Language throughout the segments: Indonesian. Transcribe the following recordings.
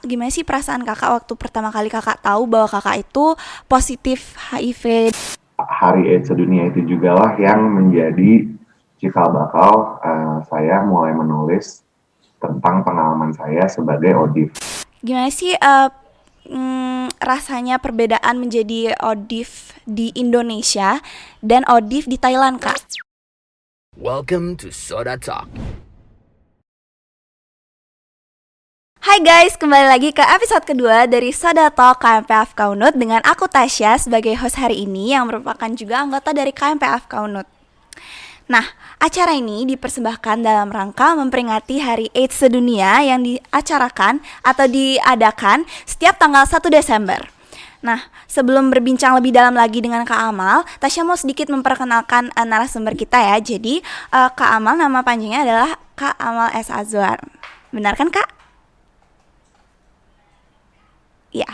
gimana sih perasaan kakak waktu pertama kali kakak tahu bahwa kakak itu positif HIV? Hari AIDS sedunia itu juga lah yang menjadi cikal bakal saya mulai menulis tentang pengalaman saya sebagai ODIF. Gimana sih rasanya perbedaan menjadi ODIF di Indonesia dan ODIF di Thailand, Kak? Welcome to Soda Talk. Hai guys, kembali lagi ke episode kedua dari Soda Talk KMPF Kaunut dengan aku Tasya sebagai host hari ini yang merupakan juga anggota dari KMPF Kaunut. Nah, acara ini dipersembahkan dalam rangka memperingati Hari AIDS Sedunia yang diacarakan atau diadakan setiap tanggal 1 Desember. Nah, sebelum berbincang lebih dalam lagi dengan Kak Amal, Tasya mau sedikit memperkenalkan narasumber kita ya. Jadi, Kak Amal nama panjangnya adalah Kak Amal S. Azwar. Benar kan, Kak? Ya,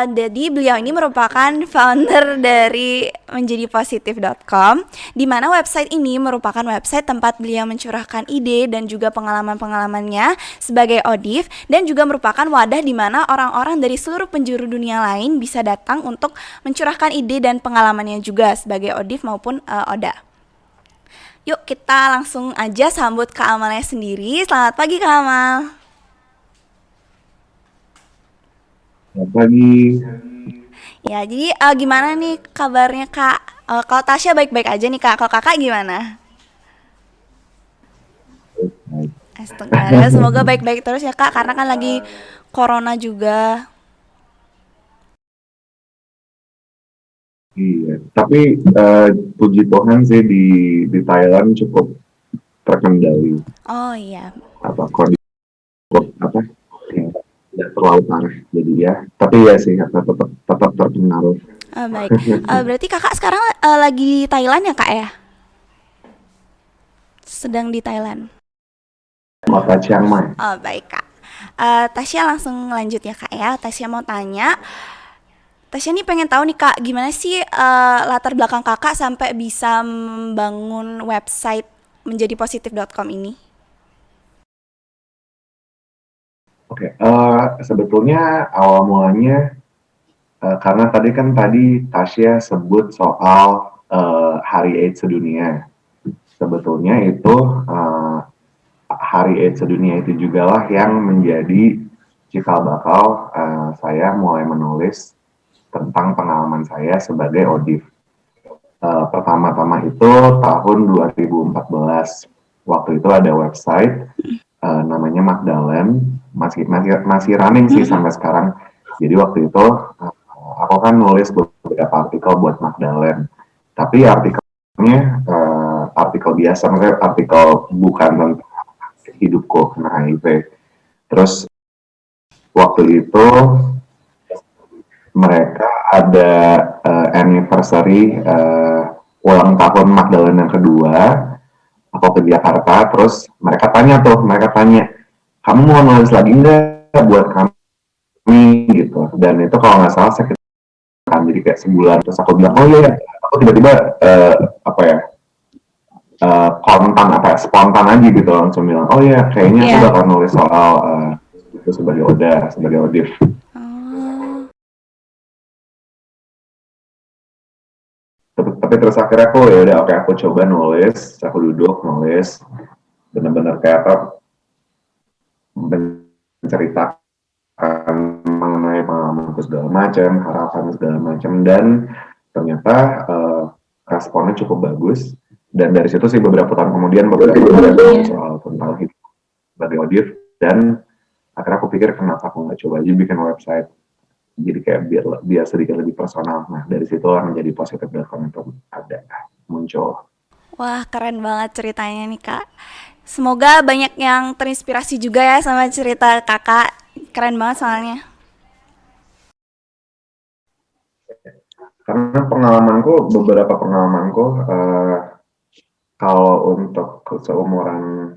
jadi beliau ini merupakan founder dari menjadipositif.com, di mana website ini merupakan website tempat beliau mencurahkan ide dan juga pengalaman-pengalamannya sebagai ODIF, dan juga merupakan wadah di mana orang-orang dari seluruh penjuru dunia lain bisa datang untuk mencurahkan ide dan pengalamannya juga sebagai ODIF maupun ODA. Yuk kita langsung aja sambut Kak Amalnya sendiri. Selamat pagi Kak Amal. Selamat pagi. Ya, jadi gimana nih kabarnya Kak? Kalau Tasya baik-baik aja nih Kak. Kalau Kakak gimana? Astaga, semoga baik-baik terus ya Kak, karena kan lagi corona juga. Iya, tapi puji Tuhan sih di Thailand cukup terkendali. Oh iya. Kondisi apa ya, tidak terlalu parah jadi ya. Tapi ya sih tetap terpengaruh. Baik. Berarti Kakak sekarang lagi di Thailand ya Kak ya? Sedang di Thailand. Kota Chiang Mai. Oh baik Kak. Tasya langsung lanjut ya Kak ya. Tasya mau tanya. Tasya nih pengen tahu nih Kak, gimana sih latar belakang Kakak sampai bisa membangun website menjadipositif.com ini? Oke, sebetulnya awal mulanya karena tadi Tasya sebut soal Hari AIDS Sedunia. Sebetulnya itu Hari AIDS Sedunia itu juga lah yang menjadi cikal bakal saya mulai menulis tentang pengalaman saya sebagai ODIF. Pertama-tama itu tahun 2014. Waktu itu ada website namanya Magdalen, masih running sih sampai sekarang. Jadi waktu itu aku kan nulis beberapa artikel buat Magdalen, tapi artikelnya artikel biasa, maksudnya artikel bukan tentang hidupku kena HIV. Terus waktu itu mereka ada anniversary ulang tahun Magdalena yang kedua. Aku ke Jakarta, terus mereka tanya, kamu mau nulis lagi nggak buat kami gitu. Dan itu kalau nggak salah saya kan jadi kayak sebulan. Terus aku bilang, oh iya, aku tiba-tiba spontan aja gitu, langsung bilang, oh iya, kayaknya aku bakal nulis soal itu sebagai ODIF. Tapi terus akhirnya aku coba nulis, aku duduk nulis, benar-benar kayak apa, menceritakan mengenai pengalamanku segala macam, harapan segala macam, dan ternyata responnya cukup bagus. Dan dari situ sih beberapa tahun kemudian soal tentang hidup sebagai ODIF, dan akhirnya aku pikir kenapa aku nggak coba aja bikin website, jadi kayak biar sedikit lebih personal. Nah dari situ menjadi positif.com itu ada muncul. Wah keren banget ceritanya nih Kak. Semoga banyak yang terinspirasi juga ya sama cerita kakak. Keren banget soalnya. Karena beberapa pengalamanku kalau untuk seumuran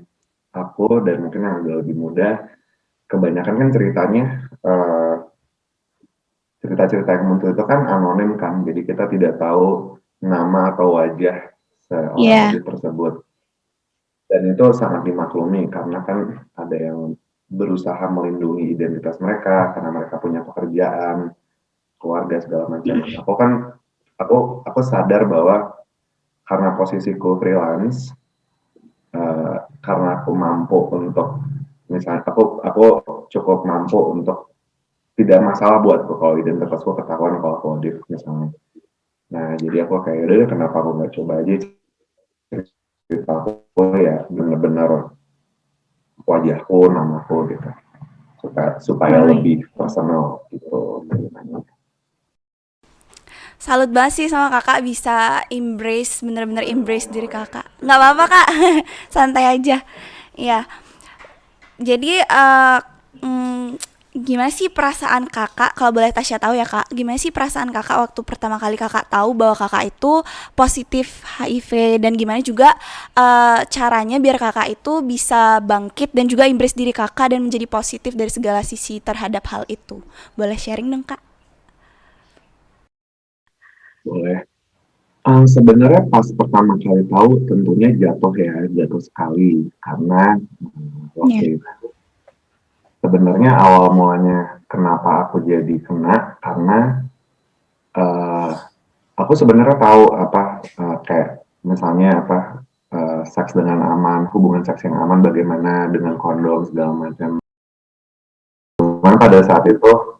aku dan mungkin yang agak lebih muda, kebanyakan kan ceritanya cerita-cerita yang muncul itu kan anonim kan, jadi kita tidak tahu nama atau wajah seorang tersebut. Dan itu sangat dimaklumi karena kan ada yang berusaha melindungi identitas mereka karena mereka punya pekerjaan, keluarga segala macam. Aku sadar bahwa karena posisiku freelance, karena aku mampu untuk misalnya aku cukup mampu untuk tidak masalah buatku kalau identitasku ketahuan kalau aku audit misalnya. Nah jadi aku kayak udah kenapa aku nggak coba aja cerita aku ya benar-benar wajahku, namaku gitu supaya lebih personal gitu. Salut banget sih sama kakak bisa embrace, bener-bener embrace diri kakak. Nggak apa-apa kak, santai aja. Ya, jadi gimana sih perasaan kakak, kalau boleh Tasya tahu ya kak, gimana sih perasaan kakak waktu pertama kali kakak tahu bahwa kakak itu positif HIV, dan gimana juga caranya biar kakak itu bisa bangkit dan juga embrace diri kakak dan menjadi positif dari segala sisi terhadap hal itu. Boleh sharing dong kak? Boleh. Sebenarnya pas pertama kali tahu tentunya jatuh sekali karena Iya. waktu itu sebenarnya awal mulanya kenapa aku jadi kena karena uh, aku sebenarnya tahu kayak misalnya seks dengan aman, hubungan seks yang aman bagaimana dengan kondom segala macam. Cuman pada saat itu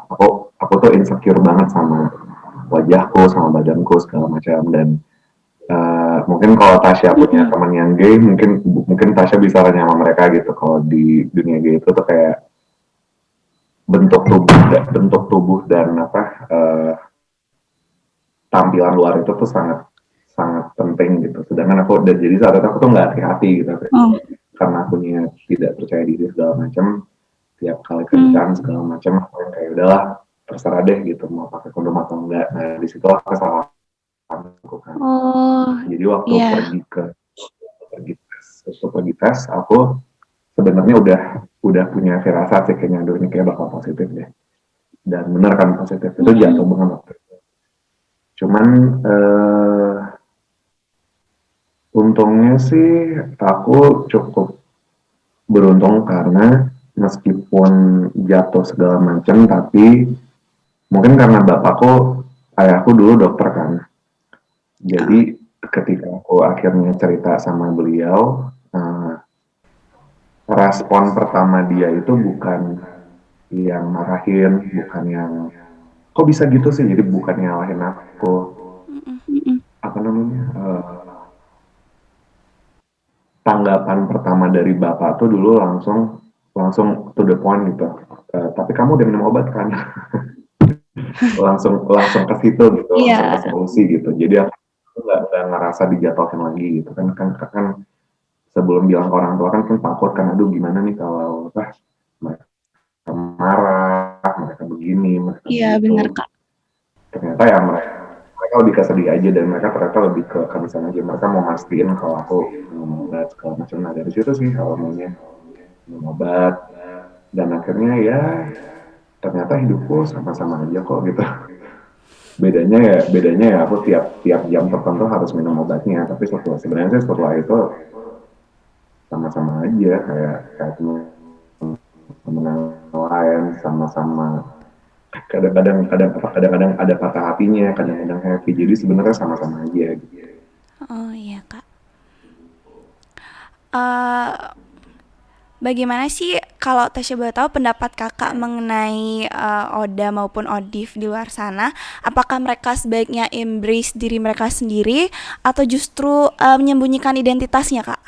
aku tuh insecure banget sama wajahku, sama badanku segala macam dan mungkin kalau Tasya punya teman yang gay, mungkin Tasya bisa tanya sama mereka gitu. Kalau di dunia gay itu tuh kayak bentuk tubuh dan tampilan luar itu tuh sangat sangat penting gitu. Sedangkan aku dan jadi saat itu aku tuh nggak hati-hati gitu, karena akunya tidak percaya diri segala macam. Tiap kali kencan segala macam, aku yang kayak udahlah terserah deh gitu mau pakai kondom atau enggak. Nah di situ aku kesalahan aku kan. Jadi waktu pergi tes, aku sebenarnya udah punya firasat sih kayaknya aduh ini kayak bakal positif deh. Dan benar kan positif itu jatuh banget waktu itu. Cuman untungnya sih aku cukup beruntung karena meskipun jatuh segala macam tapi mungkin karena ayahku dulu dokter kan. Jadi ketika aku akhirnya cerita sama beliau, respon pertama dia itu bukan yang marahin, bukan yang kok bisa gitu sih, jadi bukan nyalahin aku, apa namanya, tanggapan pertama dari bapak tuh dulu langsung to the point gitu, tapi kamu udah minum obat kan? langsung ke situ gitu, langsung ke solusi gitu, jadi aku nggak ngerasa dijatuhin lagi gitu kan sebelum bilang ke orang tua kan takut kan, aduh gimana nih kalau mereka marah, mereka begini, mereka begitu. Benar kak. Ternyata ya mereka lebih kesedih aja dan mereka ternyata lebih ke kamisan aja. Mereka mau mastiin kalau aku minum obat segala macam. Nah dari situ sih awalnya minum obat dan akhirnya ya ternyata hidupku sama-sama aja kok gitu. Bedanya ya aku tiap jam tertentu harus minum obatnya, tapi sebenarnya setelah itu sama-sama aja kayak temen lain, sama-sama kadang-kadang ada patah hatinya, kadang-kadang happy, jadi sebenarnya sama-sama aja gitu. Oh iya kak. Bagaimana sih kalau Tasya boleh tahu pendapat kakak mengenai Oda maupun Odif di luar sana? Apakah mereka sebaiknya embrace diri mereka sendiri atau justru menyembunyikan identitasnya kak?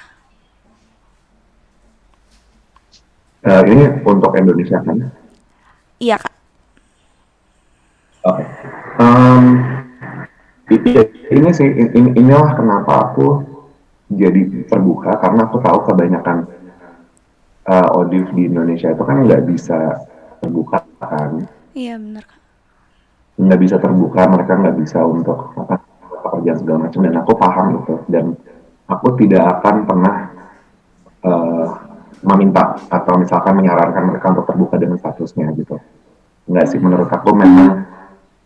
Ini untuk Indonesia kan? Iya kak. Oke. Ini sih inilah kenapa aku jadi terbuka karena aku tahu kebanyakan Odif di Indonesia itu kan nggak bisa terbuka kan? Iya benar kak. Nggak bisa terbuka, mereka nggak bisa untuk pekerjaan segala macam dan aku paham gitu dan aku tidak akan pernah meminta atau misalkan menyarankan mereka untuk terbuka dengan statusnya gitu. Nggak sih, menurut aku memang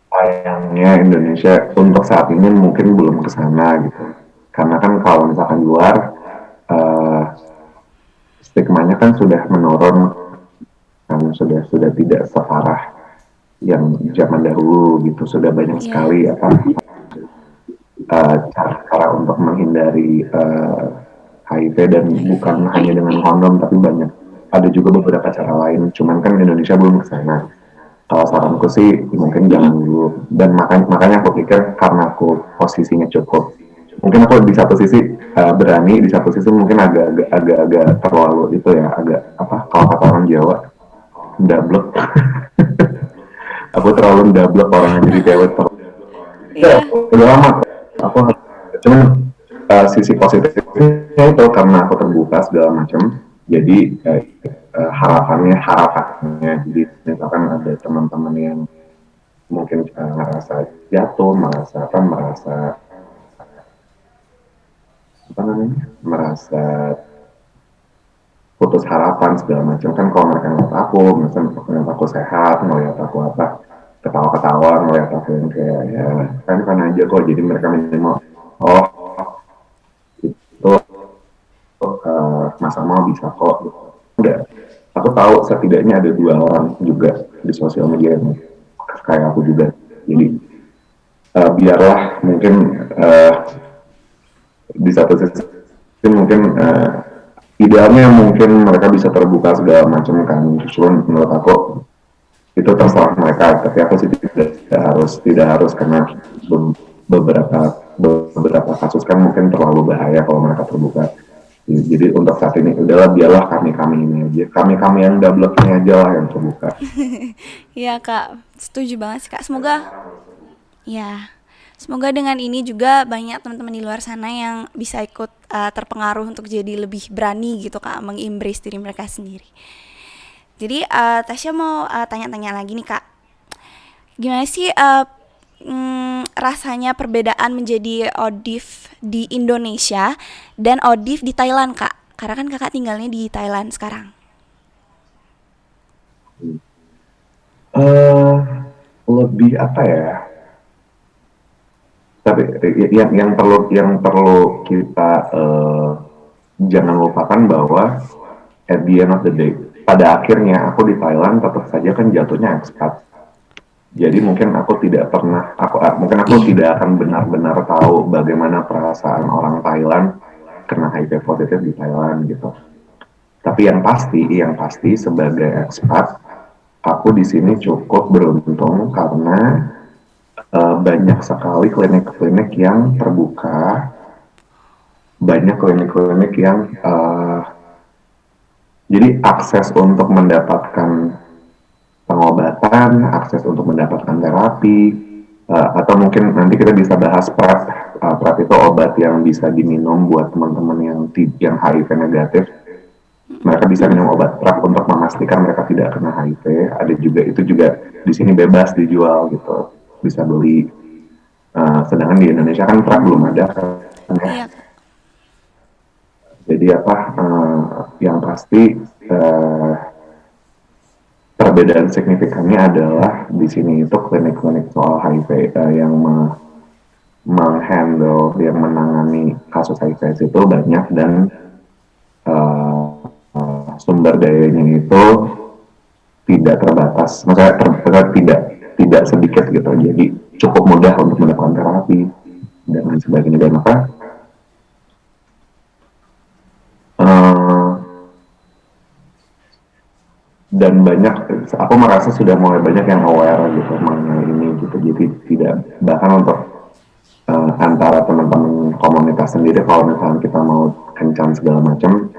sayangnya Indonesia untuk saat ini mungkin belum ke sana gitu. Karena kan kalau misalkan luar stigmanya kan sudah menurun, kan sudah tidak separah yang zaman dahulu gitu, sudah banyak Iya. sekali cara untuk menghindari HIV, dan bukan HIV. hanya dengan kondom, tapi banyak ada juga beberapa cara lain, cuman kan Indonesia belum ke sana. Kalau saranku sih mungkin jangan dulu, dan makanya aku pikir karena aku posisinya cukup, mungkin aku di satu sisi berani, di satu sisi mungkin agak terlalu itu ya, agak apa kalau kata orang Jawa, dablek. Aku terlalu dablek orangnya, jadi cewek ya, Iya. udah lama aku cuman sisi positifnya itu karena aku terbuka segala macam, jadi harapannya jadi misalkan ada teman-teman yang mungkin merasa jatuh, merasa putus harapan segala macam, kan kalau mereka ngeliat aku, misalnya ngeliat aku sehat, ngeliat aku ketawa-ketawa, ngeliat aku yang kayak ya kan aja kok, jadi mereka minimal oh itu masa mau bisa kok gitu. Enggak, aku tahu setidaknya ada 2 orang juga di sosial media yang kayak aku juga, jadi biarlah mungkin di satu sisi mungkin idealnya mungkin mereka bisa terbuka segala macam kan, cuman menurut aku itu terserah mereka, tapi aku sih tidak harus karena beberapa kasus kan mungkin terlalu bahaya kalau mereka terbuka. Jadi untuk saat ini udahlah, biarlah kami ini aja, kami yang double ini aja lah yang terbuka. Iya Kak, setuju banget sih Kak. Ya, semoga dengan ini juga banyak teman-teman di luar sana yang bisa ikut terpengaruh untuk jadi lebih berani gitu Kak, mengembrace diri mereka sendiri. Jadi Tasya mau tanya-tanya lagi nih Kak. Gimana sih rasanya perbedaan menjadi ODIF di Indonesia dan ODIF di Thailand Kak? Karena kan Kakak tinggalnya di Thailand sekarang. uh, Lebih apa ya, tapi yang perlu kita jangan lupakan bahwa at the end of the day, pada akhirnya aku di Thailand tetap saja kan jatuhnya expat. Jadi mungkin mungkin aku tidak akan benar-benar tahu bagaimana perasaan orang Thailand kena HIV positif di Thailand gitu. Tapi yang pasti sebagai expat, aku di sini cukup beruntung karena banyak sekali klinik-klinik yang terbuka, banyak klinik-klinik yang jadi akses untuk mendapatkan pengobatan, akses untuk mendapatkan terapi, atau mungkin nanti kita bisa bahas PrEP. PrEP itu obat yang bisa diminum buat teman-teman yang HIV negatif. Mereka bisa minum obat PrEP untuk memastikan mereka tidak kena HIV. Ada juga, itu juga di sini bebas dijual gitu, bisa beli. Sedangkan di Indonesia kan PrEP belum ada kan ya. Iya. Jadi yang pasti perbedaan signifikannya adalah di sini itu klinik-klinik soal HIV yang yang menangani kasus HIV itu banyak, dan sumber dayanya itu tidak terbatas, maksudnya tidak sedikit gitu, jadi cukup mudah untuk mendapatkan terapi dan lain sebagainya. Dan dan banyak, aku merasa sudah mulai banyak yang aware gitu mengenai ini gitu, jadi tidak, bahkan untuk antara teman-teman komunitas sendiri, kalau misalnya kita mau kencan segala macam,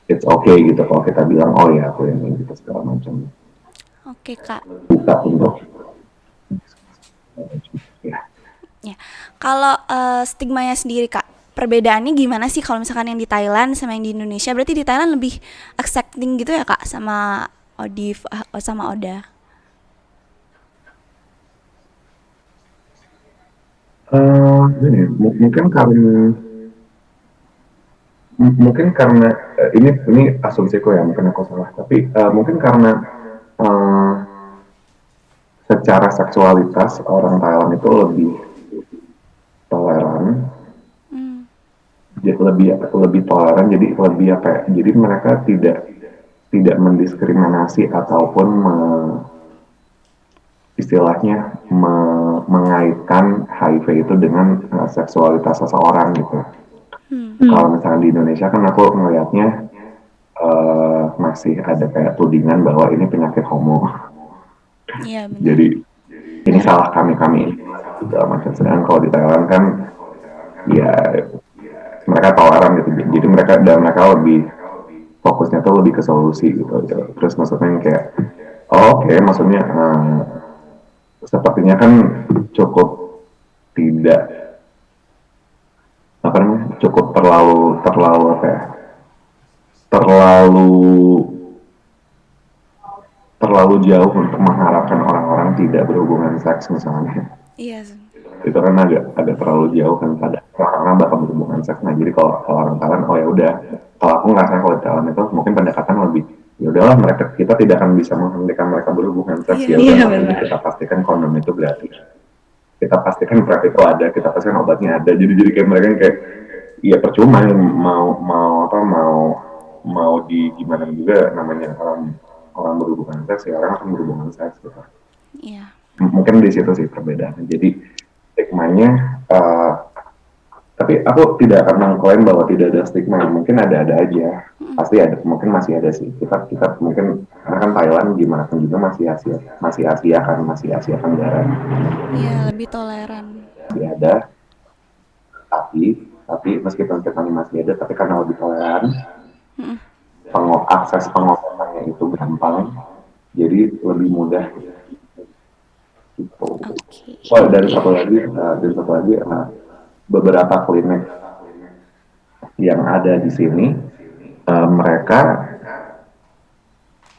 it's okay gitu kalau kita bilang oh ya aku yang ini gitu segala macam, Oke Kak. buka untuk ya. Ya. Kalau stigmanya sendiri Kak, perbedaannya gimana sih kalau misalkan yang di Thailand sama yang di Indonesia? Berarti di Thailand lebih accepting gitu ya Kak sama ODIF sama ODA. Ini mungkin karena ini asumsiku ya, mungkin aku salah, tapi mungkin karena uh, secara seksualitas orang Thailand itu lebih toleran. lebih toleran, jadi lebih apa ya, jadi mereka tidak mendiskriminasi ataupun istilahnya mengaitkan HIV itu dengan seksualitas seseorang gitu. Kalau misalnya di Indonesia kan aku ngelihatnya masih ada kayak tudingan bahwa ini penyakit homo. Iya benar. Jadi ini salah kami segala macam. Sedangkan kalau di Thailand kan ya mereka toleran gitu. Jadi mereka lebih fokusnya tuh lebih ke solusi gitu. Terus maksudnya yang kayak oke, maksudnya sepertinya kan cukup tidak apa namanya, cukup terlalu apa ya, terlalu jauh untuk mengharapkan orang-orang tidak berhubungan seks misalnya. Iya. Itu kan agak terlalu jauh kan, pada orang bakal berhubungan seks. Nah jadi kalau orang Thailand, oh ya udah, kalau aku ngerasa kalau di Thailand itu mungkin pendekatan lebih ya udahlah, kita tidak akan bisa menghentikan mereka berhubungan seks. Ya udah, kita pastikan kondom itu gratis, kita pastikan PrEP itu ada, kita pastikan obatnya ada. Jadi kayak mereka kayak ya percuma mau di gimana juga, namanya orang berhubungan seks ya orang akan berhubungan seks gitu. Iya. Mungkin di situ sih perbedaannya. Jadi stigmanya, tapi aku tidak akan mengklaim bahwa tidak ada stigma. Mungkin ada aja, pasti ada, mungkin masih ada sih. Kita mungkin karena kan Thailand gimana pun juga masih Asia Tenggara. Iya, lebih toleran. Masih ada, tapi meskipun stigmanya masih ada, tapi karena lebih toleran, akses pengobatannya itu gampang, jadi lebih mudah. Gitu. Oh, dan satu lagi, beberapa klinik yang ada di sini, mereka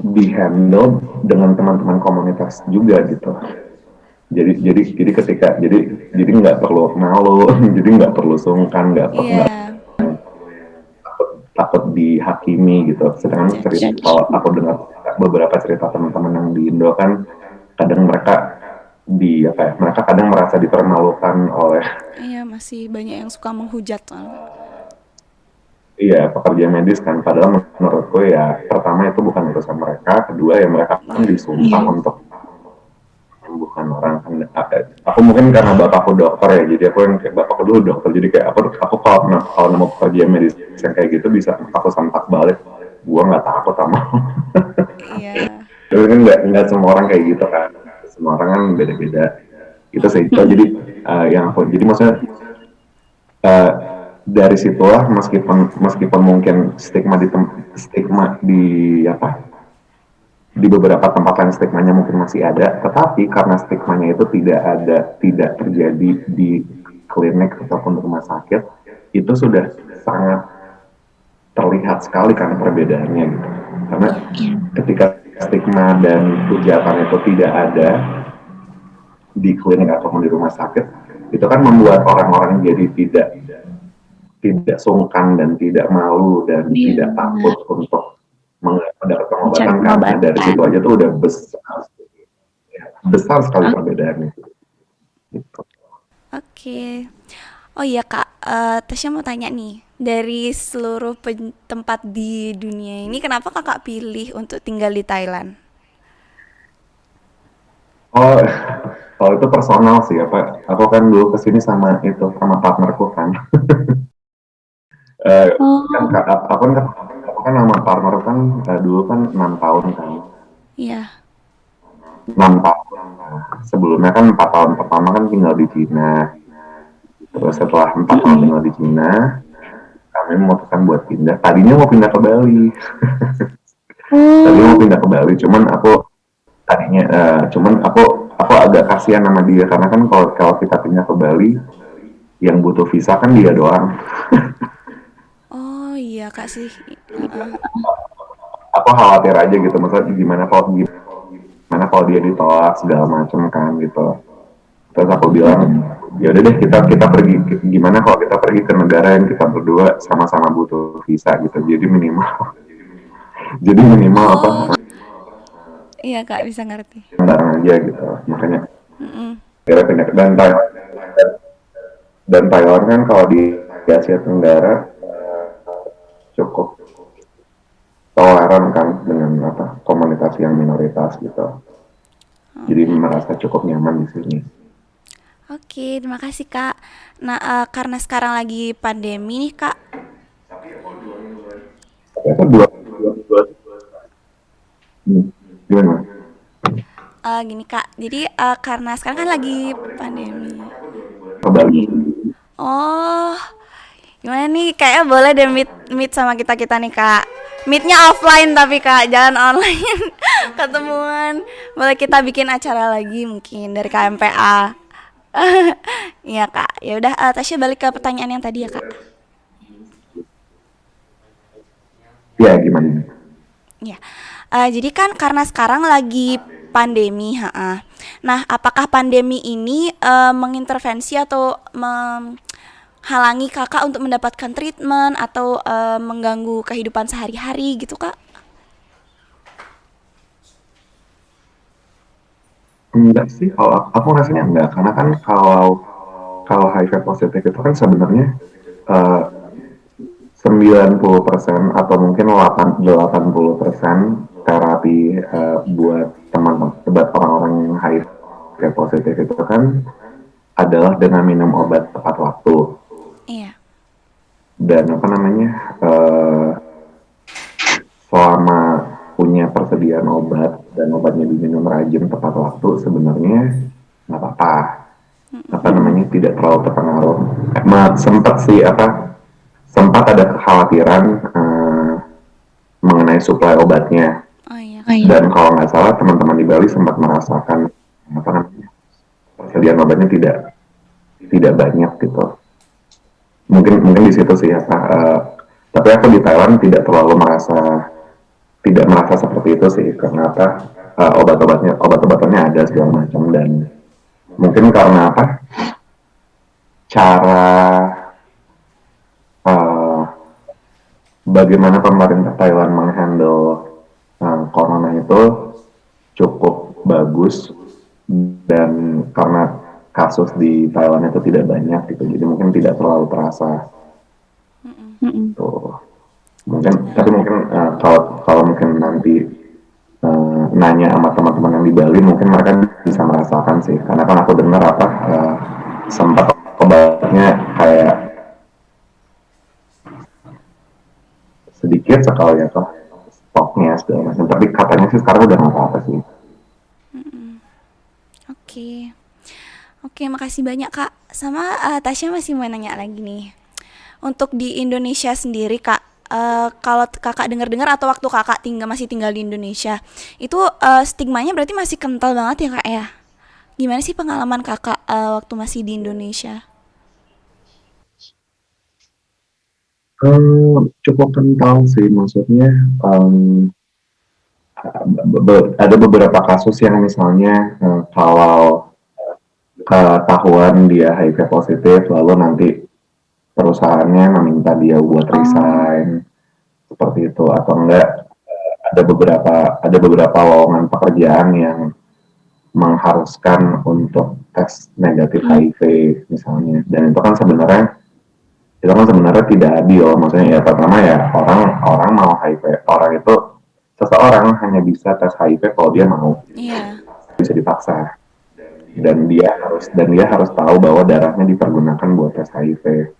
dihandle dengan teman-teman komunitas juga gitu. Jadi ketika jadi nggak perlu malu, jadi nggak perlu sungkan, nggak takut dihakimi gitu. Sedangkan kalau aku dengar beberapa cerita teman-teman yang di Indo kan, kadang mereka mereka kadang merasa dipermalukan oleh masih banyak yang suka menghujat pekerja medis kan, padahal menurutku ya pertama itu bukan urusan mereka, kedua ya mereka kan disumpah untuk menyembuhkan orang kan. Aku mungkin karena bapakku dokter ya, jadi aku yang kayak bapakku dulu dokter, jadi kayak aku kalau nemu pekerja medis yang kayak gitu bisa aku sampak balik, gua nggak takut sama. Iya. Tapi kan nggak semua orang kayak gitu kan, semua orang kan beda-beda. Itu sih. Jadi yang aku, jadi maksudnya dari situlah meskipun mungkin stigma di beberapa tempat lain stigmanya mungkin masih ada, tetapi karena stigmanya itu tidak terjadi di klinik ataupun rumah sakit, itu sudah sangat terlihat sekali kan perbedaannya gitu. Karena ketika stigma dan hujatan itu tidak ada di klinik ataupun di rumah sakit, itu kan membuat orang-orang jadi tidak sungkan dan tidak malu dan tidak takut untuk mendapat pengobatan, karena dari situ aja tuh udah besar sekali perbedaannya. Gitu. Oke. Oh iya Kak, Tasya mau tanya nih, dari seluruh tempat di dunia ini, kenapa Kakak pilih untuk tinggal di Thailand? Oh, kalau itu personal sih, aku kan dulu kesini sama partnerku kan. Aku kan sama partner kan dulu kan 6 tahun kan. Iya. 6 tahun. Sebelumnya kan 4 tahun pertama kan tinggal di Cina. Terus setelah 4 tahun tinggal di Cina, kami memutuskan buat pindah. Tadinya mau pindah ke Bali. Cuman aku agak kasihan sama dia, karena kan kalau kita pindah ke Bali, yang butuh visa kan dia doang. Oh iya Kak sih. Aku khawatir aja gitu, maksudnya gimana kalau dia ditolak segala macam kan gitu. Terus aku bilang, ya udah deh kita pergi, gimana kalau kita pergi ke negara yang kita berdua sama-sama butuh visa gitu. Jadi minimal Iya Kak, bisa ngerti. Bareng aja gitu, makanya kira pindah. Dan Thailand kan kalau di Asia Tenggara cukup toleran kan dengan komunitas yang minoritas gitu. Jadi merasa cukup nyaman di sini. Oke, terima kasih Kak. Nah, karena sekarang lagi pandemi nih Kak. Ternyata dua gimana? Gini Kak, jadi karena sekarang kan lagi pandemi. Ke Bali. Oh, gimana nih? Kayaknya boleh deh meet sama kita nih Kak. Meetnya offline tapi Kak, jangan online. Ketemuan. Boleh kita bikin acara lagi mungkin dari KMPA. Iya Kak. Ya udah, Tasya balik ke pertanyaan yang tadi ya Kak. Ya gimana? Ya, jadi kan karena sekarang lagi pandemi, Nah, apakah pandemi ini mengintervensi atau menghalangi kakak untuk mendapatkan treatment atau mengganggu kehidupan sehari-hari gitu kak? Enggak sih, kalau aku rasanya enggak, karena kan kalau HIV positif itu kan sebenarnya eh, 90% atau mungkin 80% terapi buat teman-teman, buat orang-orang yang HIV positif itu kan adalah dengan minum obat tepat waktu. Iya. Dan selama punya persediaan obat dan obatnya diminum rajin tepat waktu, sebenarnya nggak apa-apa. Tidak terlalu terpengaruh. Sempat ada kekhawatiran mengenai suplai obatnya. Oh iya. Dan kalau nggak salah teman-teman di Bali sempat merasakan persediaan obatnya tidak banyak gitu. Mungkin di situ sih tapi aku di Thailand tidak merasa seperti itu sih, karena obat-obatannya ada segala macam. Dan mungkin karena cara bagaimana pemerintah Thailand menghandle corona itu cukup bagus, dan karena kasus di Thailand itu tidak banyak gitu, jadi mungkin tidak terlalu terasa. Tuh. Tapi mungkin kalau mungkin nanti nanya sama teman-teman yang di Bali, mungkin mereka bisa merasakan sih, karena kan aku dengar sempat obatnya kayak sedikit sekali stoknya segala macam, tapi katanya sih sekarang udah nggak apa-apa sih. Oke. Oke, makasih banyak kak. Sama Tasya masih mau nanya lagi nih. Untuk di Indonesia sendiri kak, kalau kakak dengar-dengar atau waktu kakak masih tinggal di Indonesia, itu stigmanya berarti masih kental banget ya kak ya? Gimana sih pengalaman kakak waktu masih di Indonesia? Cukup kental sih, maksudnya ada beberapa kasus yang misalnya kalau ketahuan dia HIV positif, lalu nanti perusahaannya meminta dia buat resign seperti itu, atau enggak ada beberapa lowongan pekerjaan yang mengharuskan untuk tes negatif HIV misalnya. Dan itu kan sebenarnya tidak adil. Maksudnya ya pertama ya orang mau HIV, seseorang hanya bisa tes HIV kalau dia mau. Iya. Bisa dipaksa. Dan dia harus tahu bahwa darahnya dipergunakan buat tes HIV.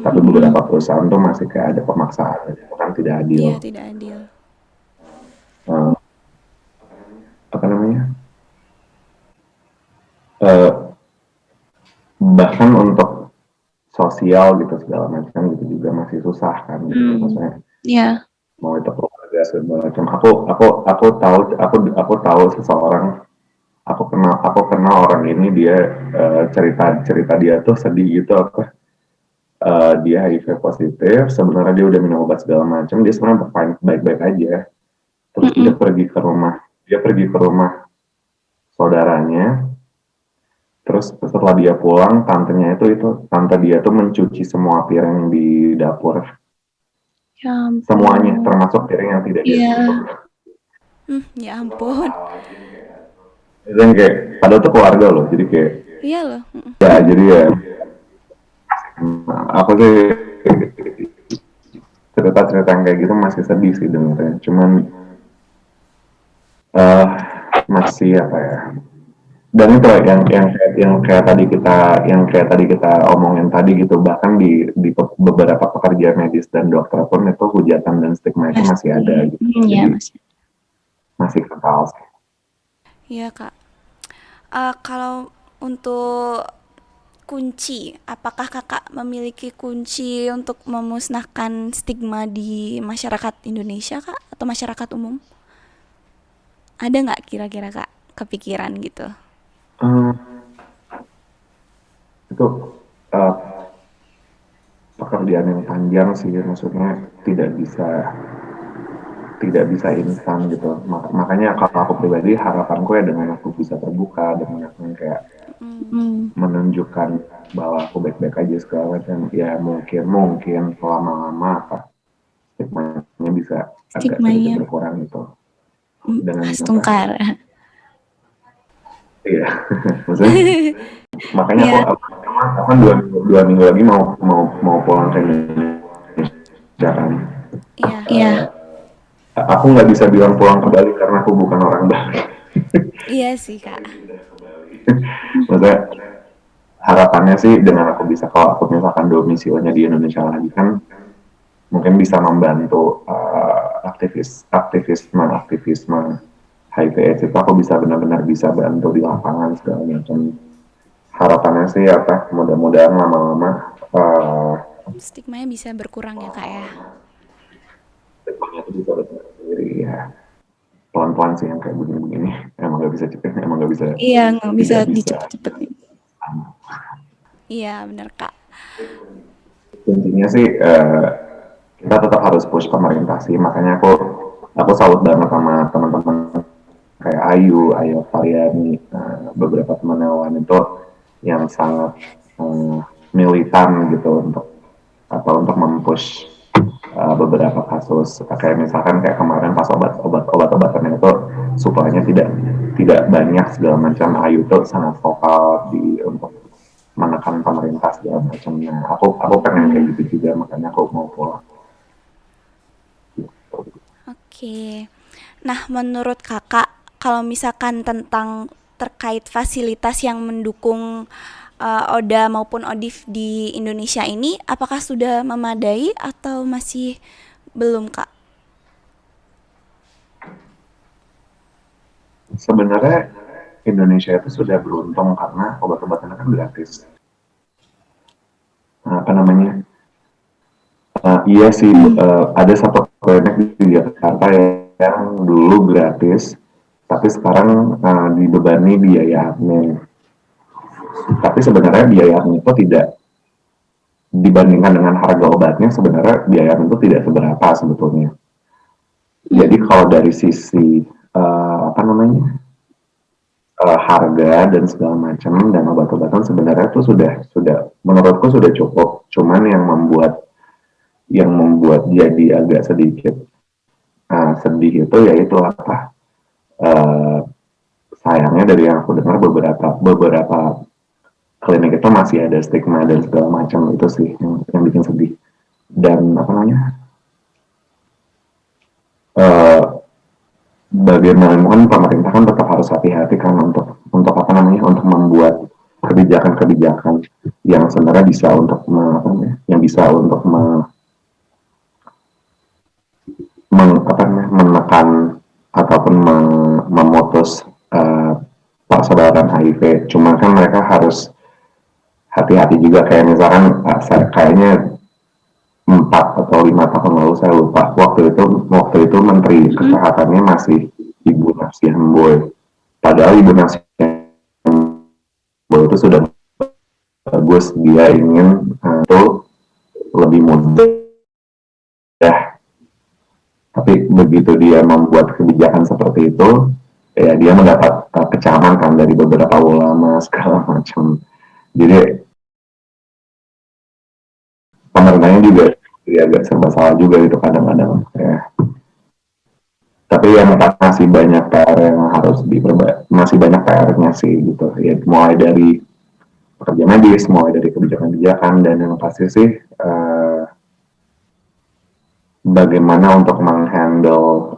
Tapi beberapa perusahaan tuh masih kayak ada pemaksaan, itu kan tidak adil. Iya, tidak adil. Bahkan untuk sosial gitu segala macam gitu juga masih susah kan gitu. Maksudnya mau itu keluarga segala macam. Aku tahu seseorang, aku kenal orang ini, dia cerita dia tuh sedih gitu, dia HIV positif, sebenarnya dia udah minum obat segala macam, dia sebenarnya baik-baik aja. Terus dia pergi ke rumah saudaranya. Terus setelah dia pulang, tante dia tuh mencuci semua piring di dapur. Semuanya, termasuk piring yang tidak dia cuci. Ya ampun. Itu yang kayak, padahal tuh keluarga loh, jadi kayak. Iya loh. Ya, jadi ya. Aku sih cerita-cerita yang kayak gitu masih sedih sih dengarnya. Cuman eh masih apa ya? Dan itu yang kayak tadi kita omongin tadi gitu, bahkan di beberapa pekerja medis dan dokter pun itu hujatan dan stigma itu masih Pasti. ada gitu. Iya, Jadi Mas. masih kental sih. Iya kak. Kalau untuk kunci, apakah kakak memiliki kunci untuk memusnahkan stigma di masyarakat Indonesia kak atau masyarakat umum? Ada nggak kira-kira kak kepikiran gitu? Hmm, itu eh, pekerjaan yang panjang sih, maksudnya tidak bisa instan gitu. Makanya kalau aku pribadi harapanku ya dengan aku bisa terbuka, dengan aku yang kayak Hmm. menunjukkan bahwa aku baik-baik aja segala macam, ya mungkin lama-lama apa stigma-nya bisa agak sedikit Stigmanya berkurang gitu dengan apa Astungkar. iya maksudnya makanya Iya. aku kan dua minggu lagi mau pulang ke Indonesia kan. Iya. Iya. Aku nggak bisa bilang pulang ke Bali karena aku bukan orang Bali. Iya sih kak. Maksudnya harapannya sih dengan aku bisa, kalau aku misalkan domisilinya di Indonesia lagi kan, mungkin bisa membantu aktivisme HIV/AIDS itu, aku bisa benar-benar bisa bantu di lapangan segala macam. Harapannya sih apa, mudah-mudahan lama-lama Stigmanya bisa berkurang ya kak ya. stigmanya itu bisa berkurang sendiri ya. Pelan-pelan sih yang kayak begini-begini. Emang nggak bisa cepet, emang nggak bisa, Iya, nggak bisa tidak bisa. dicepet-cepetin. Iya bener kak. Intinya sih kita tetap harus push pemerintah sih. Makanya aku salut banget sama teman-teman kayak Ayu Faryani, beberapa teman lawan itu yang sangat militan gitu untuk mempush beberapa kasus, kayak misalkan kayak kemarin pas obat-obatan itu suplainya tidak banyak segala macam. Ayu tuh sangat vokal untuk menekan pemerintah segala macamnya. Aku pengen kayak gitu juga, makanya aku mau pulang. Oke. Nah menurut kakak kalau misalkan tentang terkait fasilitas yang mendukung ODA maupun ODIF di Indonesia ini, apakah sudah memadai atau masih belum kak? Sebenarnya Indonesia itu sudah beruntung karena obat-obatan kan gratis. Apa namanya? Iya sih, ada satu klinik di Jakarta yang dulu gratis, tapi sekarang dibebani biaya admin. Tapi sebenarnya biaya admin itu tidak, dibandingkan dengan harga obatnya, sebenarnya biaya admin itu tidak seberapa sebetulnya. Jadi kalau dari sisi apa namanya, harga dan segala macam dan obat-obatan sebenarnya itu sudah menurutku sudah cukup. Cuman yang membuat jadi agak sedikit sedih itu yaitu apa, sayangnya dari yang aku dengar beberapa klinik itu masih ada stigma dan segala macam. Itu sih yang bikin sedih. Dan apa namanya, bagaimanapun pemerintah kan tetap harus hati-hati kan untuk apa namanya, untuk membuat kebijakan-kebijakan yang sebenarnya bisa untuk yang bisa untuk menekan ataupun memutus persebaran HIV. Cuma kan mereka harus hati-hati juga, kayak misalkan kayaknya 4 atau 5 tahun lalu, saya lupa, waktu itu Menteri Kesehatannya masih Ibu Nasih Boy. Padahal Ibu Nasih Boy itu sudah bagus, dia ingin itu lebih mudah. Tapi begitu dia membuat kebijakan seperti itu, ya dia mendapat kecaman kan dari beberapa ulama segala macam. Jadi pemerintahnya juga agak serba salah juga gitu kadang-kadang. Ya. Tapi yang masih banyak PR yang harus masih banyak PR-nya sih gitu. Ya, mulai dari pekerja medis, mulai dari kebijakan-kebijakan, dan yang pasti sih bagaimana untuk menghandle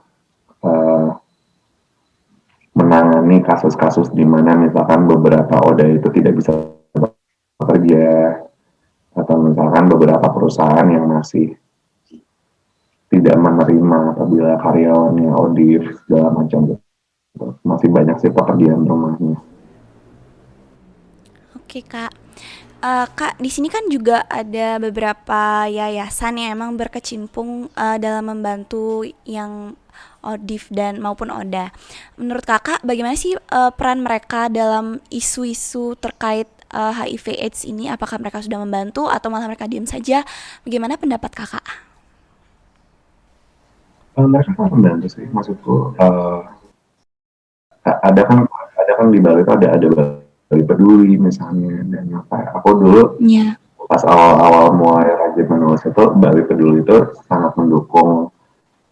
menangani kasus-kasus di mana misalkan beberapa ODA itu tidak bisa bekerja, atau misalkan beberapa perusahaan yang masih tidak menerima apabila karyawannya ODIF segala macam gitu. Masih banyak sih pekerjaan rumahnya. Oke Kak. Kak, di sini kan juga ada beberapa yayasan yang emang berkecimpung dalam membantu yang ODIF dan maupun ODA. Menurut Kakak, bagaimana sih peran mereka dalam isu-isu terkait HIV/AIDS ini? Apakah mereka sudah membantu atau malah mereka diam saja? Bagaimana pendapat Kakak? Mereka kan membantu sih, maksudku ada kan di Bali itu ada Bali Peduli misalnya, dan aku dulu Iya. pas awal-awal mulai rajin menulis itu Bali Peduli itu sangat mendukung.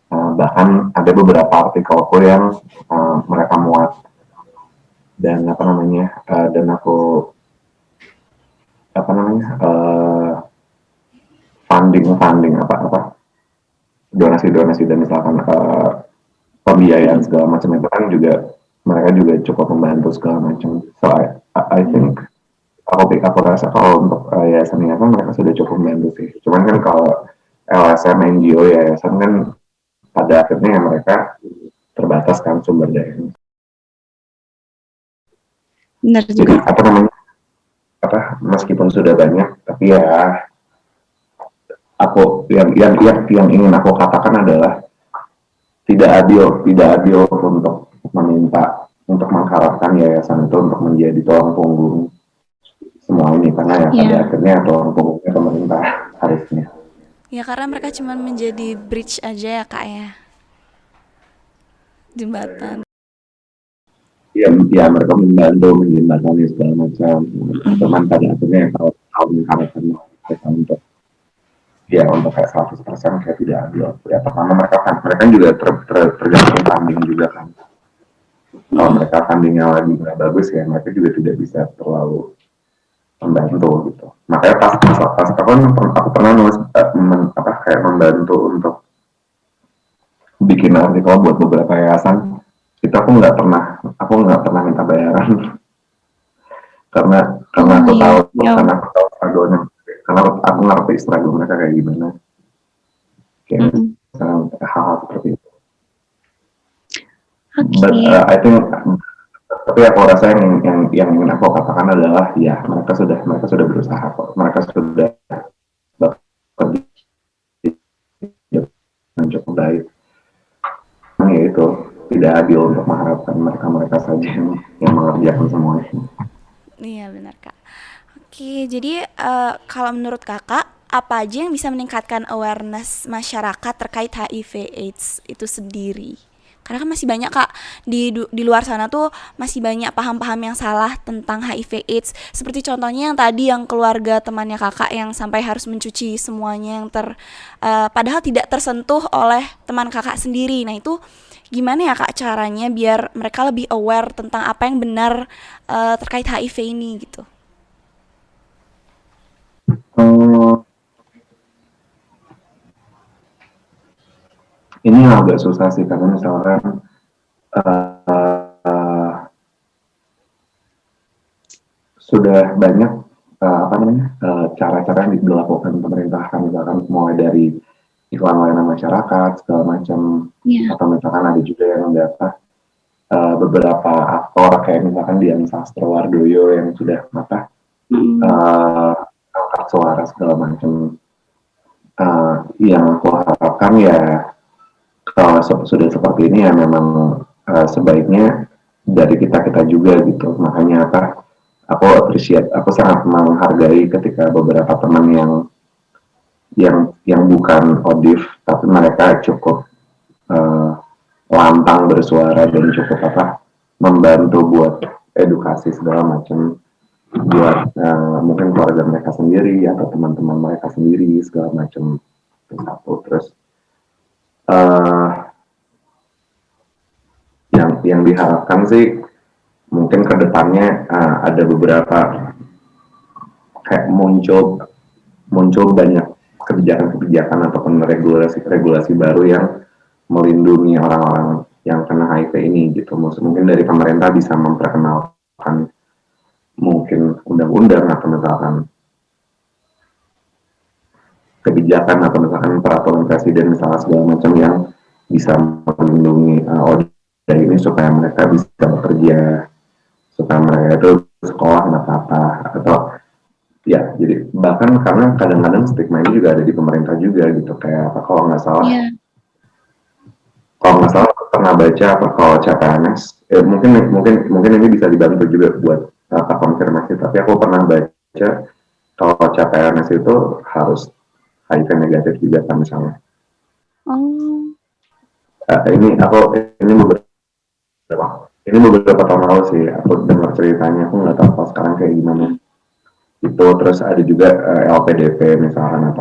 Bahkan ada beberapa artikelku yang mereka muat dan dan aku funding donasi dan misalkan pembiayaan segala macam itu kan juga mereka juga cukup membantu segala macam. So I think aku rasa kalau untuk yayasan kan mereka sudah cukup membantu sih. Cuman kan kalau LSM NGO yayasan kan pada akhirnya mereka terbatas kan sumber dayanya. Benar Jadi juga. meskipun sudah banyak, tapi ya aku yang ingin aku katakan adalah tidak adil untuk mengharapkan yayasan itu untuk menjadi tulang punggung semua ini, karena ya pada akhirnya tulang punggungnya pemerintah harusnya. Ya karena mereka cuma menjadi bridge aja ya Kak ya. Jembatan. Ya mereka membantu menjembatani segala macam. Teman pada akhirnya kalau mengharapkan mereka untuk kayak 100% kayak tidak adil. Ya pertama mereka juga tergantung funding juga kan. Kalau mereka fundingnya lagi nggak bagus ya mereka juga tidak bisa terlalu membantu gitu. Makanya pas aku pernah nulis kayak membantu untuk bikin artikel buat beberapa yayasan. Itu aku nggak pernah minta bayaran karena aku tahu struggle-nya, karena aku ngerti struggle mereka kayak gimana, kayak hal-hal seperti itu. But I think, tapi aku rasa yang ingin aku katakan adalah ya mereka sudah berusaha kok, mereka sudah bekerja dengan cukup baik. Ya itu tidak adil untuk mengharapkan mereka saja yang mengerjakan semuanya. Iya benar Kak. Oke, jadi kalau menurut Kakak, apa aja yang bisa meningkatkan awareness masyarakat terkait HIV/AIDS itu sendiri? Karena kan masih banyak Kak di luar sana tuh masih banyak paham-paham yang salah tentang HIV/AIDS. Seperti contohnya yang tadi yang keluarga temannya Kakak yang sampai harus mencuci semuanya yang padahal tidak tersentuh oleh teman Kakak sendiri. Nah itu gimana ya Kak caranya biar mereka lebih aware tentang apa yang benar terkait HIV ini gitu? Ini agak susah sih karena misalkan sudah banyak cara-cara yang dilakukan pemerintah, kan misalkan mulai dari iklan layanan masyarakat segala macam, atau misalkan ada juga yang mendata beberapa aktor kayak misalkan Dian Sastrowardoyo yang sudah angkat suara segala macam. Yang aku harapkan ya kalau sudah seperti ini ya memang sebaiknya dari kita juga gitu. Makanya aku sangat menghargai ketika beberapa teman yang bukan ODIF tapi mereka cukup lantang bersuara dan cukup membantu buat edukasi segala macam buat mungkin keluarga mereka sendiri atau teman-teman mereka sendiri segala macam. Terus yang diharapkan sih mungkin kedepannya ada beberapa kayak muncul banyak kebijakan-kebijakan ataupun regulasi baru yang melindungi orang-orang yang kena HIV ini gitu. Mungkin dari pemerintah bisa memperkenalkan mungkin undang-undang atau misalkan kebijakan atau misalkan peraturan presiden misalnya segala macam yang bisa melindungi ODA ini supaya mereka bisa bekerja, supaya mereka itu sekolah nggak apa-apa, atau ya jadi bahkan karena kadang-kadang stigma ini juga ada di pemerintah juga gitu, kayak apa kalau nggak salah Iya. pernah baca apa kalau CPNS mungkin ini bisa dibantu juga buat konfirmasi, tapi aku pernah baca kalau CPNS itu harus HIV negatif juga kan misalnya. Oh. Ini beberapa tahun lalu sih aku dengar ceritanya, aku nggak tahu kalau sekarang kayak gimana. Itu terus ada juga LPDP misalkan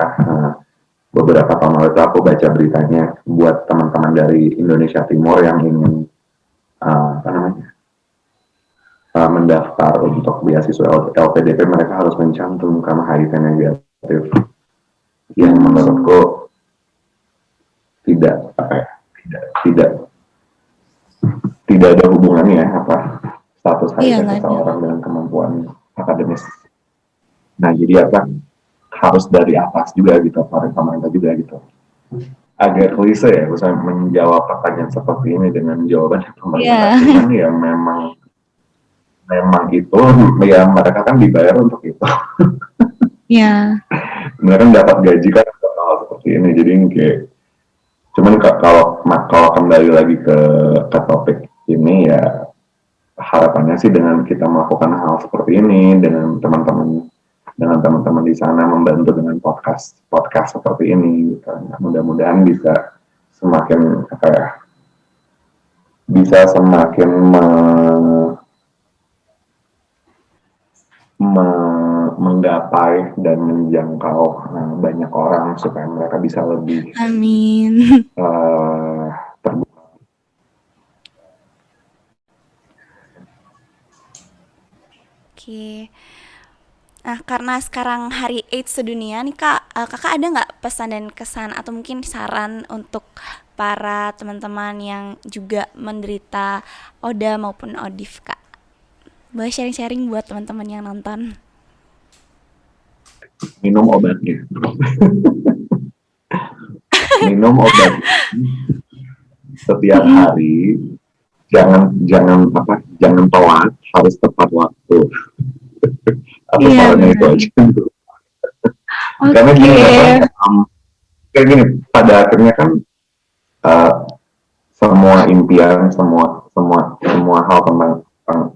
beberapa tahun lalu itu aku baca beritanya buat teman-teman dari Indonesia Timur yang ingin mendaftar untuk beasiswa LPDP, mereka harus mencantumkan HIV negatif, yang menurutku tidak ada hubungannya status HIV seseorang dengan kemampuan akademis. Nah jadi harus dari atas juga gitu, pemerintah juga gitu. Agak klise ya, bisa menjawab pertanyaan seperti ini dengan jawaban pemerintah, cuman ya memang itu ya mereka kan dibayar untuk itu. Iya. Mereka kan dapat gaji kan hal seperti ini, jadi kayak cuman kalau kembali lagi ke topik ini ya harapannya sih dengan kita melakukan hal seperti ini dengan teman-teman di sana membantu dengan podcast seperti ini gitu. Mudah-mudahan bisa semakin menggapai dan menjangkau banyak orang supaya mereka bisa lebih Amin. terbuka. Oke. Nah, karena sekarang Hari AIDS sedunia nih Kak, Kakak ada nggak pesan dan kesan atau mungkin saran untuk para teman-teman yang juga menderita ODA maupun ODIF Kak? Boleh sharing-sharing buat teman-teman yang nonton. Minum obatnya. Minum obat setiap hari, jangan telat, harus tepat waktu. Atau sarannya itu aja. Karena gini, kayak gini, pada akhirnya kan semua impian, semua hal tentang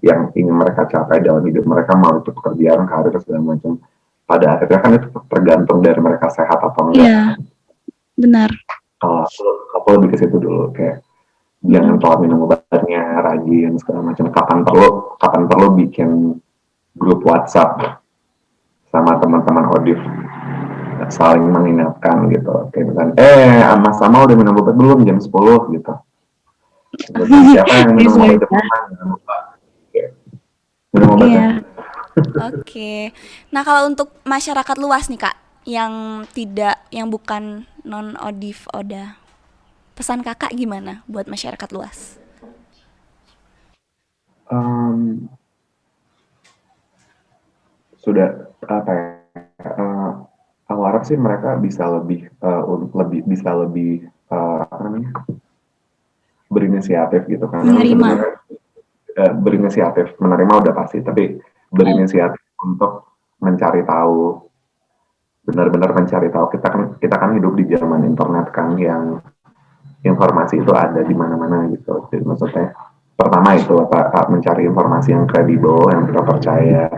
yang ingin mereka capai dalam hidup mereka, mau itu pekerjaan, karir segala macam, pada akhirnya kan itu tergantung dari mereka sehat atau enggak. Iya, benar. Kalau aku lebih ke situ dulu, kayak jangan telat minum obatnya, rajin segala macam. Kapan perlu bikin grup WhatsApp sama teman-teman ODIF, saling mengingatkan gitu. Kayak misalnya, Mas Sama udah minum obat belum? Jam 10 gitu. Siapa yang minum obat jangan lupa. Minum obatnya. Oke. Nah, kalau untuk masyarakat luas nih Kak, yang bukan non ODIF ODA, pesan Kakak gimana buat masyarakat luas? Sudah aku harap sih mereka bisa lebih berinisiatif gitu kan. Berinisiatif, menerima udah pasti, tapi berinisiatif untuk mencari tahu, benar-benar mencari tahu. Kita kan hidup di zaman internet kan, yang informasi itu ada di mana-mana gitu. Jadi maksudnya pertama itu mencari informasi yang kredibel, yang kita percaya,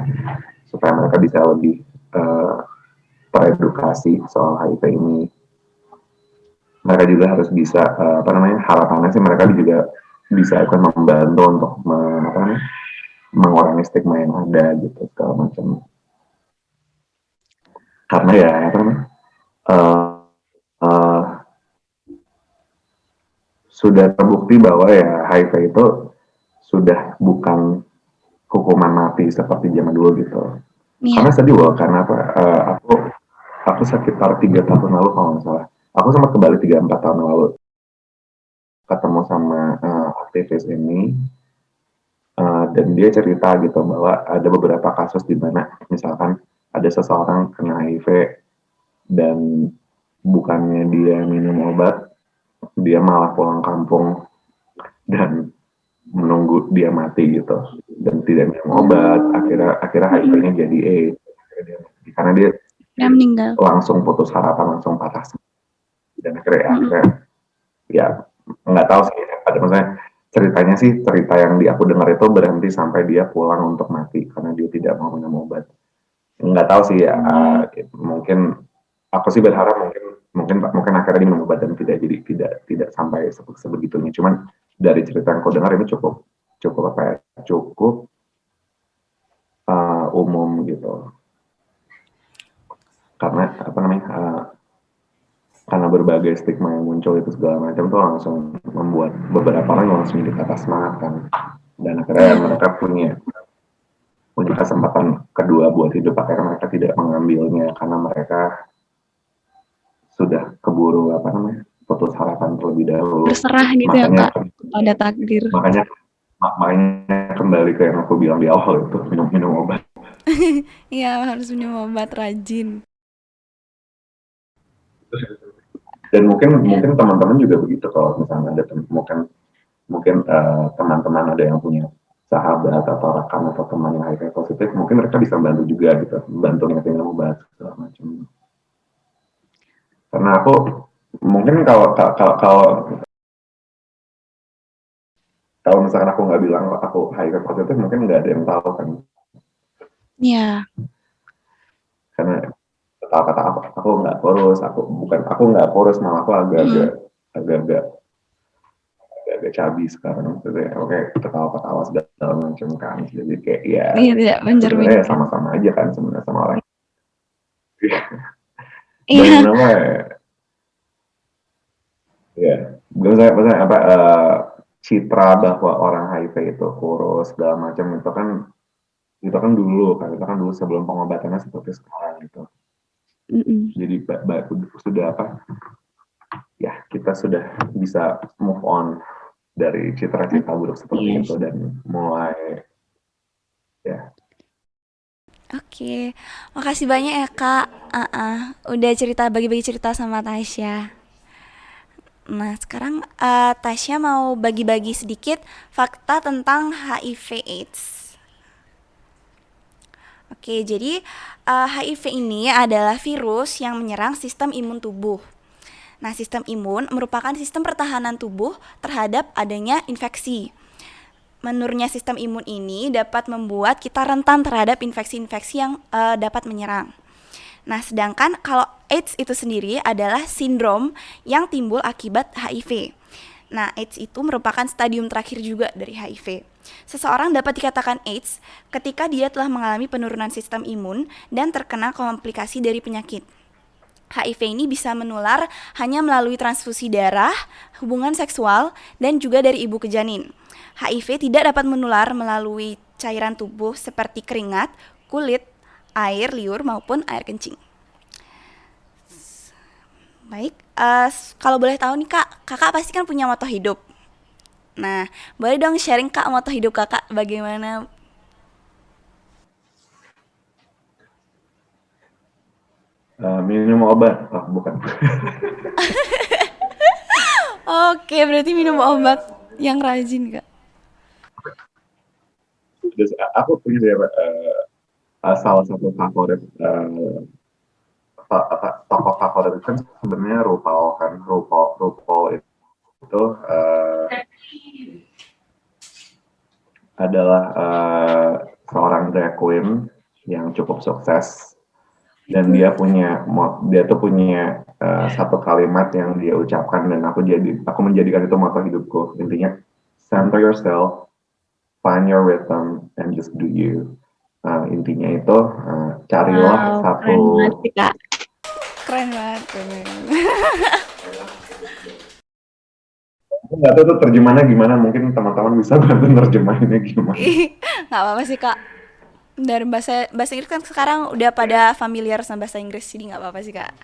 supaya mereka bisa lebih teredukasi soal HIV ini. Mereka juga harus bisa harapannya sih mereka juga bisa ikut membantu untuk mengurangi stigma yang ada gitu segala macam. Karena ya sudah terbukti bahwa ya HIV itu sudah bukan hukuman mati seperti zaman dulu gitu. Karena sedih loh, karena aku aku sekitar 3 tahun lalu kalau nggak salah. Aku sempat ke Bali 3-4 tahun lalu, ketemu sama aktivis ini, dan dia cerita gitu bahwa ada beberapa kasus di mana misalkan ada seseorang kena HIV dan bukannya dia minum obat, dia malah pulang kampung dan menunggu dia mati gitu, dan tidak minum obat, akhirnya HIV-nya jadi AIDS. Karena dia Ya meninggal. langsung putus harapan, langsung patah, dan akhirnya ya nggak tahu sih, ada maksudnya ceritanya sih, cerita yang aku dengar itu berhenti sampai dia pulang untuk mati karena dia tidak mau minum obat. Nggak tahu sih ya, mungkin aku sih berharap mungkin akhirnya dia minum obat dan tidak sampai sebegitunya. Cuman dari cerita yang aku dengar ini cukup umum gitu, karena karena berbagai stigma yang muncul itu segala macam tuh langsung membuat beberapa orang langsung jadi patah semangat kan, dan akhirnya mereka punya kesempatan kedua buat hidup, akhirnya mereka tidak mengambilnya karena mereka sudah keburu putus harapan terlebih dahulu. Berserah gitu ya Makanya Kak pada takdir. makanya kembali ke yang aku bilang di awal itu, minum obat. Iya, harus minum obat rajin. Dan mungkin teman-teman juga begitu, kalau misalnya ada mungkin teman-teman ada yang punya sahabat atau rekan atau teman yang HIV positif, mungkin mereka bisa bantu juga gitu, bantu ngingetin obat segala macam. Karena aku mungkin kalau misalkan aku nggak bilang aku HIV positif, mungkin nggak ada yang tahu kan. Iya. Karena kata aku nggak kurus, aku nggak kurus, malah aku agak cabi sekarang, oke, ketawa segala macam kan, jadi kayak ya Tidak mencerminkan. sama-sama aja kan sebenarnya sama orang. Iya. Dan misalnya citra bahwa orang HIV itu kurus segala macam itu kan dulu sebelum pengobatannya seperti sekarang gitu. Jadi sudah ya kita sudah bisa move on dari citra-citra buruk seperti itu dan mulai ya. Oke, makasih banyak ya Kak. Udah bagi-bagi cerita sama Tasya. Nah, sekarang Tasya mau bagi-bagi sedikit fakta tentang HIV/AIDS. Oke, jadi HIV ini adalah virus yang menyerang sistem imun tubuh. Nah, sistem imun merupakan sistem pertahanan tubuh terhadap adanya infeksi. Menurunnya sistem imun ini dapat membuat kita rentan terhadap infeksi-infeksi yang dapat menyerang. Nah, sedangkan kalau AIDS itu sendiri adalah sindrom yang timbul akibat HIV. Nah, AIDS itu merupakan stadium terakhir juga dari HIV. Seseorang dapat dikatakan AIDS ketika dia telah mengalami penurunan sistem imun dan terkena komplikasi dari penyakit. HIV ini bisa menular hanya melalui transfusi darah, hubungan seksual, dan juga dari ibu ke janin. HIV tidak dapat menular melalui cairan tubuh seperti keringat, kulit, air liur, maupun air kencing. Baik, kalau boleh tahu nih Kak, kakak pasti kan punya moto hidup. Nah, boleh dong sharing Kak moto hidup kakak bagaimana? Minum obat, bukan. Oke, berarti minum obat yang rajin Kak. Terus aku punya salah satu favorit, tokoh favorit kan sebenarnya RuPaul kan. RuPaul itu adalah seorang drag queen yang cukup sukses, dan dia tuh punya satu kalimat yang dia ucapkan dan aku menjadikan itu moto hidupku. Intinya, center yourself, find your rhythm, and just do you. Intinya itu carilah satu. Keren banget. Aku nggak tahu tuh terjemahannya gimana, mungkin teman-teman bisa bantu nerjemahinnya gimana. Nggak apa-apa sih Kak. dari bahasa bahasa Inggris kan sekarang udah pada familiar sama bahasa Inggris, jadi nggak apa-apa sih kak.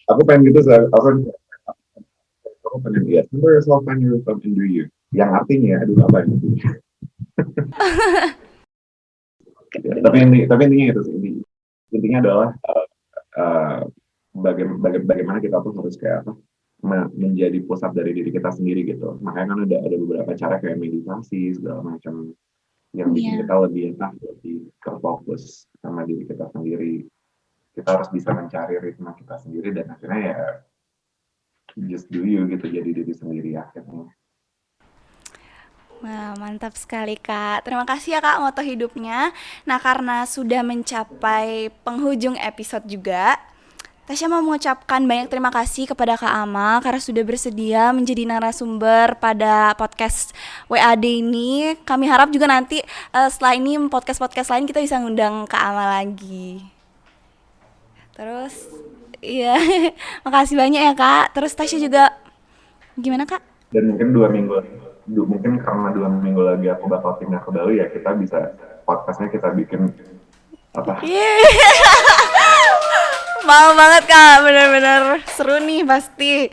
Aku pengen gitu, aku pengen lihat number yourself when you come into you. Yang artinya, aduh apa gitu. Tapi intinya itu sih. Intinya adalah bagaimana kita tuh harus kayak apa, menjadi pusat dari diri kita sendiri gitu. Makanya kan ada beberapa cara kayak meditasi segala macam yang bikin kita lebih terfokus sama diri kita sendiri. Kita harus bisa mencari ritme kita sendiri dan akhirnya ya just do you gitu, jadi diri sendiri akhirnya. Wah, mantap sekali Kak. Terima kasih ya Kak moto hidupnya. Nah, karena sudah mencapai penghujung episode juga, Tasya mau mengucapkan banyak terima kasih kepada Kak Ama karena sudah bersedia menjadi narasumber pada podcast WAD ini. Kami harap juga nanti setelah ini podcast-podcast lain kita bisa ngundang Kak Ama lagi. Terus, iya, makasih banyak ya Kak. Terus Tasya juga, gimana Kak? Dan mungkin karena 2 minggu lagi aku bakal pindah ke Bali ya, kita bisa podcastnya kita bikin apa? Mau banget Kak, bener-bener seru nih pasti.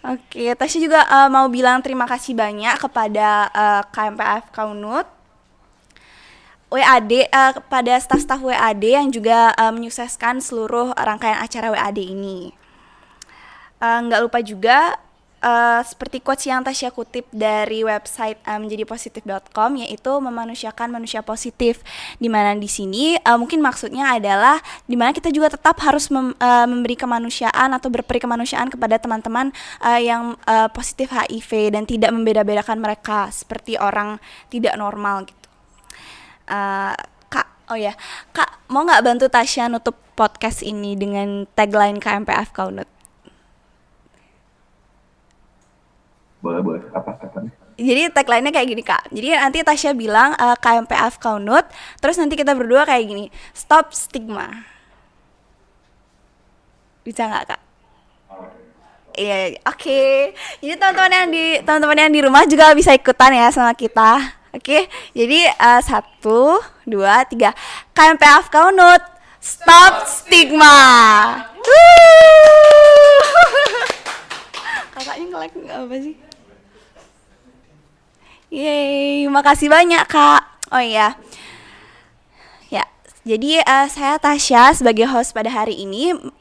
Oke, Tasya juga mau bilang terima kasih banyak kepada KMPF Kaunut, WAD, kepada staf-staf WAD yang juga menyukseskan seluruh rangkaian acara WAD ini. Nggak lupa juga seperti quotes yang Tasya kutip dari website menjadipositif.com, yaitu memanusiakan manusia positif, dimana di sini mungkin maksudnya adalah dimana kita juga tetap harus memberi kemanusiaan atau berperi kemanusiaan kepada teman-teman yang positif HIV dan tidak membeda-bedakan mereka seperti orang tidak normal gitu. Kak, oh ya Kak, mau nggak bantu Tasya nutup podcast ini dengan tagline KMPF Kaunut? Boleh apa katanya? Jadi tagline-nya kayak gini Kak. Jadi nanti Tasya bilang KMPF Kaunut, terus nanti kita berdua kayak gini, stop stigma. Bisa nggak Kak? Iya, oke. Jadi teman-teman yang di rumah juga bisa ikutan ya sama kita. Oke. Jadi 1, 2, 3. KMPF Kaunut, stop stigma. Kakaknya nge-like nggak apa sih? Yeay, makasih banyak Kak. Oh iya. Ya, jadi saya Tasya sebagai host pada hari ini